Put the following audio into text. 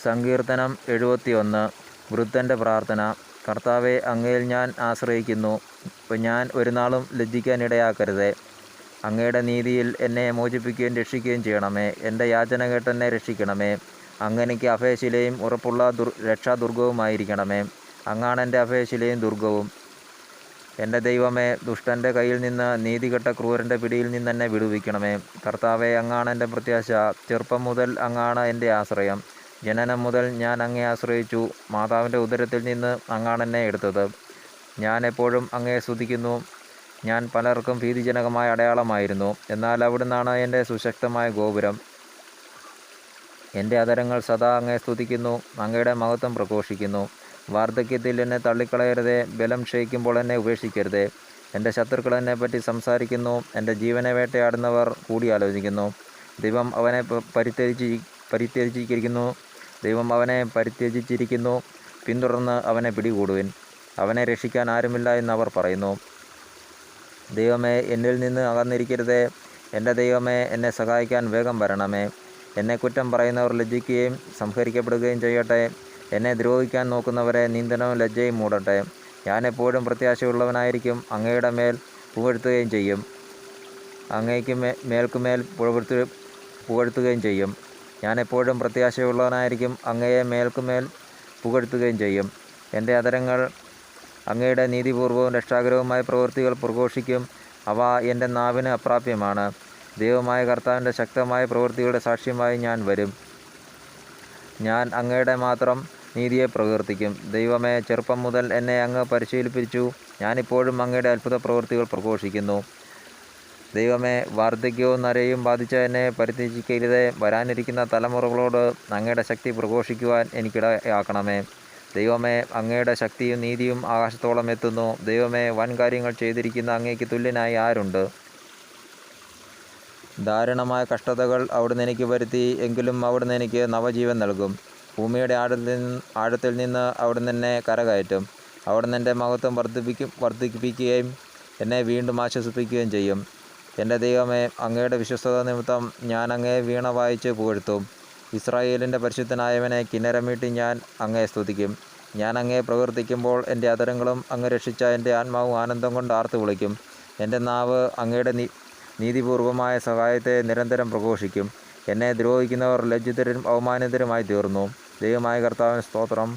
സങ്കീർത്തനം 71. വൃദ്ധൻ്റെ പ്രാർത്ഥന. കർത്താവേ, അങ്ങയിൽ ഞാൻ ആശ്രയിക്കുന്നു. ഞാൻ ഒരുനാളും ലജ്ജിക്കാനിടയാക്കരുതേ. അങ്ങയുടെ നീതിയിൽ എന്നെ മോചിപ്പിക്കുകയും രക്ഷിക്കുകയും ചെയ്യണമേ. എൻ്റെ യാചന കേട്ടെന്നെ രക്ഷിക്കണമേ. അങ്ങെനിക്ക് അഭയശിലയും ഉറപ്പുള്ള രക്ഷാദുർഗവുമായിരിക്കണമേ. അങ്ങാണെൻ്റെ അഭയശിലയും ദുർഗവും. എൻ്റെ ദൈവമേ, ദുഷ്ടൻ്റെ കയ്യിൽ നിന്ന്, നീതികെട്ട ക്രൂരൻ്റെ പിടിയിൽ നിന്നെന്നെ വിടുവിക്കണമേ. കർത്താവേ, അങ്ങാണെൻ്റെ പ്രത്യാശ. ചെറുപ്പം മുതൽ അങ്ങാണ് എൻ്റെ ആശ്രയം. ജനനം മുതൽ ഞാൻ അങ്ങേ ആശ്രയിച്ചു. മാതാവിൻ്റെ ഉദരത്തിൽ നിന്ന് അങ്ങാണെന്നെ എടുത്തത്. ഞാൻ എപ്പോഴും അങ്ങയെ സ്തുതിക്കുന്നു. ഞാൻ പലർക്കും ഭീതിജനകമായ അടയാളമായിരുന്നു. എന്നാൽ അവിടുന്നാണ് എൻ്റെ സുശക്തമായ ഗോപുരം. എൻ്റെ അധരങ്ങൾ സദാ അങ്ങയെ സ്തുതിക്കുന്നു, അങ്ങയുടെ മഹത്വം പ്രഘോഷിക്കുന്നു. വാർദ്ധക്യത്തിൽ എന്നെ തള്ളിക്കളയരുതേ. ബലം ക്ഷയിക്കുമ്പോൾ എന്നെ ഉപേക്ഷിക്കരുതേ. എൻ്റെ ശത്രുക്കൾ എന്നെപ്പറ്റി സംസാരിക്കുന്നു. എൻ്റെ ജീവനെ വേട്ടയാടുന്നവർ കൂടിയാലോചിക്കുന്നു. ദൈവം അവനെ പരിത്യജിച്ചിരിക്കുന്നു. പിന്തുടർന്ന് അവനെ പിടികൂടുവിൻ. അവനെ രക്ഷിക്കാൻ ആരുമില്ല എന്നവർ പറയുന്നു. ദൈവമേ, എന്നിൽ നിന്ന് അകന്നിരിക്കരുതേ. എൻ്റെ ദൈവമേ, എന്നെ സഹായിക്കാൻ വേഗം വരണമേ. എന്നെ കുറ്റം പറയുന്നവർ ലജ്ജിക്കുകയും സംഹരിക്കപ്പെടുകയും ചെയ്യട്ടെ. എന്നെ ദ്രോഹിക്കാൻ നോക്കുന്നവരെ നിന്ദനവും ലജ്ജയും മൂടട്ടെ. ഞാൻ എപ്പോഴും പ്രത്യാശയുള്ളവനായിരിക്കും. അങ്ങയുടെ മേൽ പുകഴ്ത്തുകയും ചെയ്യും. അങ്ങയ്ക്ക് മേൽക്കുമേൽ പുകഴ്ത്തുകയും ചെയ്യും. ഞാൻ എപ്പോഴും പ്രത്യാശയുള്ളവനായിരിക്കും. അങ്ങയെ മേൽക്കുമേൽ പുകഴ്ത്തുകയും ചെയ്യും. എൻ്റെ അധരങ്ങൾ അങ്ങയുടെ നീതിപൂർവവും രക്ഷാകരവുമായ പ്രവൃത്തികൾ പ്രഘോഷിക്കും. അവ എൻ്റെ നാവിന് അപ്രാപ്യമാണ്. ദൈവമായ കർത്താവിൻ്റെ ശക്തമായ പ്രവൃത്തികളുടെ സാക്ഷ്യമായി ഞാൻ വരും. ഞാൻ അങ്ങയുടെ മാത്രം നീതിയെ പ്രകീർത്തിക്കും. ദൈവമേ, ചെറുപ്പം മുതൽ എന്നെ അങ്ങ് പരിശീലിപ്പിച്ചു. ഞാനിപ്പോഴും അങ്ങയുടെ അത്ഭുത പ്രവൃത്തികൾ പ്രഘോഷിക്കുന്നു. ദൈവമേ, വാർദ്ധക്യവും നരയും ബാധിച്ച എന്നെ പരിത്യജിക്കരുതേ. വരാനിരിക്കുന്ന തലമുറകളോട് അങ്ങയുടെ ശക്തി പ്രഘോഷിക്കുവാൻ എനിക്കിടയാക്കണമേ. ദൈവമേ, അങ്ങയുടെ ശക്തിയും നീതിയും ആകാശത്തോളം എത്തുന്നു. ദൈവമേ, വൻകാര്യങ്ങൾ ചെയ്തിരിക്കുന്ന അങ്ങയ്ക്ക് തുല്യനായി ആരുണ്ട്? ദാരുണമായ കഷ്ടതകൾ അവിടുന്ന് എനിക്ക് വരുത്തി. എങ്കിലും അവിടുന്ന് എനിക്ക് നവജീവൻ നൽകും. ഭൂമിയുടെ ആഴത്തിൽ നിന്ന് അവിടുന്ന് എന്നെ കരകയറ്റും. അവിടുന്ന് എൻ്റെ മഹത്വം വർദ്ധിപ്പിക്കുകയും എന്നെ വീണ്ടും ആശ്വസിപ്പിക്കുകയും ചെയ്യും. എൻ്റെ ദൈവമേ, അങ്ങയുടെ വിശ്വസ്തത നിമിത്തം ഞാൻ അങ്ങയെ വീണ വായിച്ച് പുകഴ്ത്തും. ഇസ്രായേലിൻ്റെ പരിശുദ്ധനായവനെ കിന്നരമീട്ടി ഞാൻ അങ്ങയെ സ്തുതിക്കും. ഞാൻ അങ്ങയെ പ്രകീർത്തിക്കുമ്പോൾ എൻ്റെ അധരങ്ങളും അങ്ങ് രക്ഷിച്ച എൻ്റെ ആത്മാവും ആനന്ദം കൊണ്ട് ആർത്തു വിളിക്കും. എൻ്റെ നാവ് അങ്ങയുടെ നീതിപൂർവമായ സഹായത്തെ നിരന്തരം പ്രഘോഷിക്കും. എന്നെ ദ്രോഹിക്കുന്നവർ ലജ്ജിതരും അവമാനിതരുമായി തീർന്നു. ദൈവമായ കർത്താവിന് സ്തോത്രം.